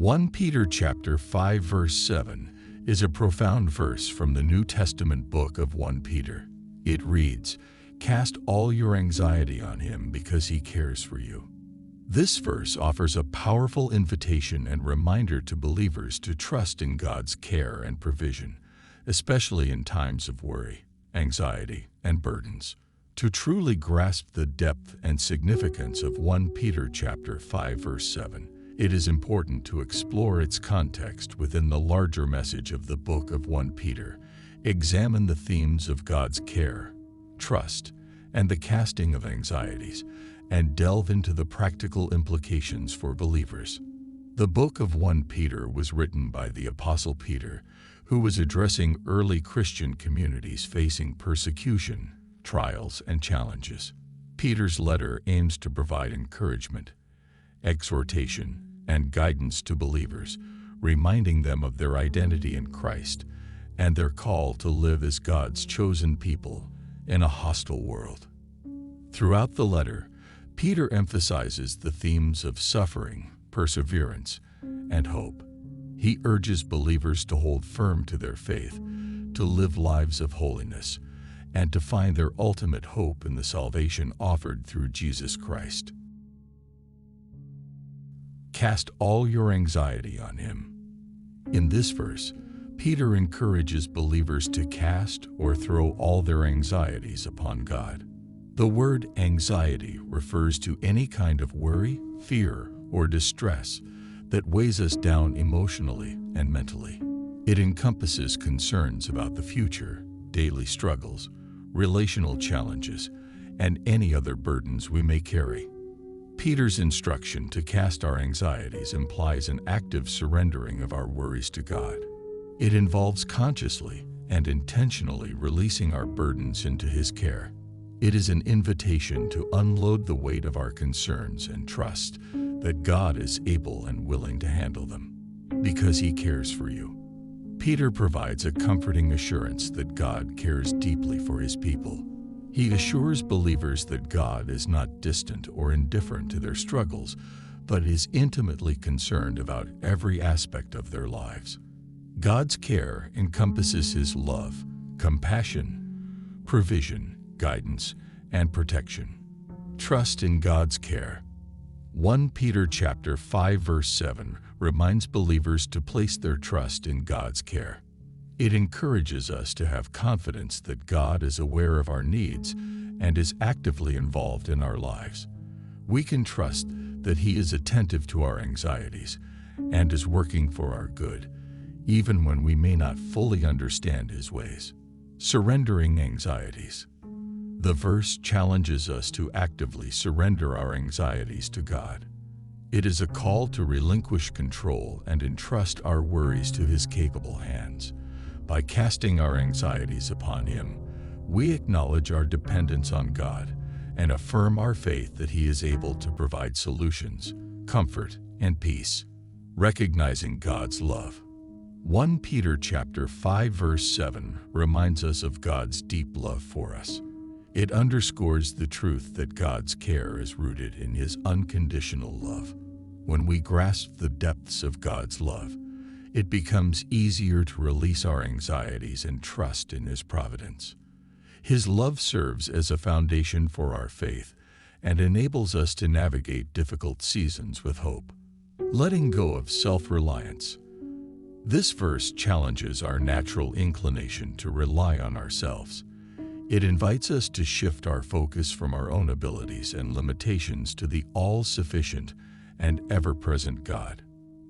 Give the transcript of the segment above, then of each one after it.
1 Peter chapter 5 verse 7 is a profound verse from the New Testament book of 1 Peter. It reads, "Cast all your anxiety on him because he cares for you." This verse offers a powerful invitation and reminder to believers to trust in God's care and provision, especially in times of worry, anxiety, and burdens. To truly grasp the depth and significance of 1 Peter chapter 5 verse 7, it is important to explore its context within the larger message of the book of 1 Peter. Examine the themes of God's care, trust, and the casting of anxieties, and delve into the practical implications for believers. The book of 1 Peter was written by the Apostle Peter, who was addressing early Christian communities facing persecution, trials, and challenges. Peter's letter aims to provide encouragement, exhortation, and guidance to believers, reminding them of their identity in Christ and their call to live as God's chosen people in a hostile world. Throughout the letter, Peter emphasizes the themes of suffering, perseverance, and hope. He urges believers to hold firm to their faith, to live lives of holiness, and to find their ultimate hope in the salvation offered through Jesus Christ. Cast all your anxiety on him. In this verse, Peter encourages believers to cast or throw all their anxieties upon God. The word anxiety refers to any kind of worry, fear, or distress that weighs us down emotionally and mentally. It encompasses concerns about the future, daily struggles, relational challenges, and any other burdens we may carry. Peter's instruction to cast our anxieties implies an active surrendering of our worries to God. It involves consciously and intentionally releasing our burdens into His care. It is an invitation to unload the weight of our concerns and trust that God is able and willing to handle them, because He cares for you. Peter provides a comforting assurance that God cares deeply for His people. He assures believers that God is not distant or indifferent to their struggles, but is intimately concerned about every aspect of their lives. God's care encompasses His love, compassion, provision, guidance, and protection. Trust in God's care. 1 Peter chapter 5 verse 7 reminds believers to place their trust in God's care. It encourages us to have confidence that God is aware of our needs and is actively involved in our lives. We can trust that He is attentive to our anxieties and is working for our good, even when we may not fully understand His ways. Surrendering anxieties. The verse challenges us to actively surrender our anxieties to God. It is a call to relinquish control and entrust our worries to His capable hands. By casting our anxieties upon Him, we acknowledge our dependence on God and affirm our faith that He is able to provide solutions, comfort, and peace. Recognizing God's love. 1 Peter chapter 5 verse 7 reminds us of God's deep love for us. It underscores the truth that God's care is rooted in His unconditional love. When we grasp the depths of God's love, it becomes easier to release our anxieties and trust in His providence. His love serves as a foundation for our faith and enables us to navigate difficult seasons with hope. Letting go of self-reliance. This verse challenges our natural inclination to rely on ourselves. It invites us to shift our focus from our own abilities and limitations to the all-sufficient and ever-present God.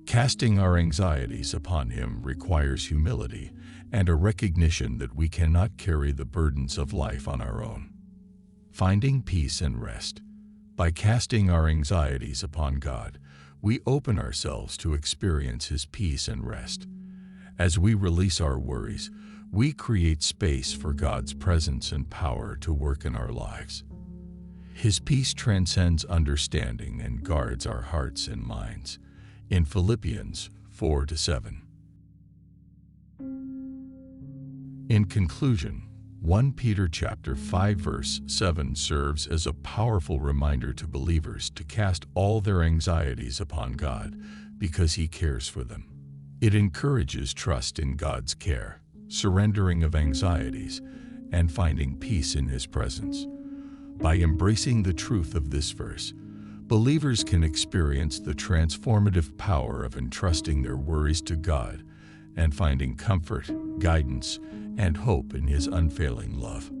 Casting our anxieties upon Him requires humility and a recognition that we cannot carry the burdens of life on our own. Finding peace and rest. By casting our anxieties upon God, we open ourselves to experience His peace and rest. As we release our worries, we create space for God's presence and power to work in our lives. His peace transcends understanding and guards our hearts and minds. In Philippians 4-7. In conclusion, 1 Peter chapter 5 verse 7 serves as a powerful reminder to believers to cast all their anxieties upon God because He cares for them. It encourages trust in God's care, surrendering of anxieties, and finding peace in His presence. By embracing the truth of this verse, believers can experience the transformative power of entrusting their worries to God and finding comfort, guidance, and hope in His unfailing love.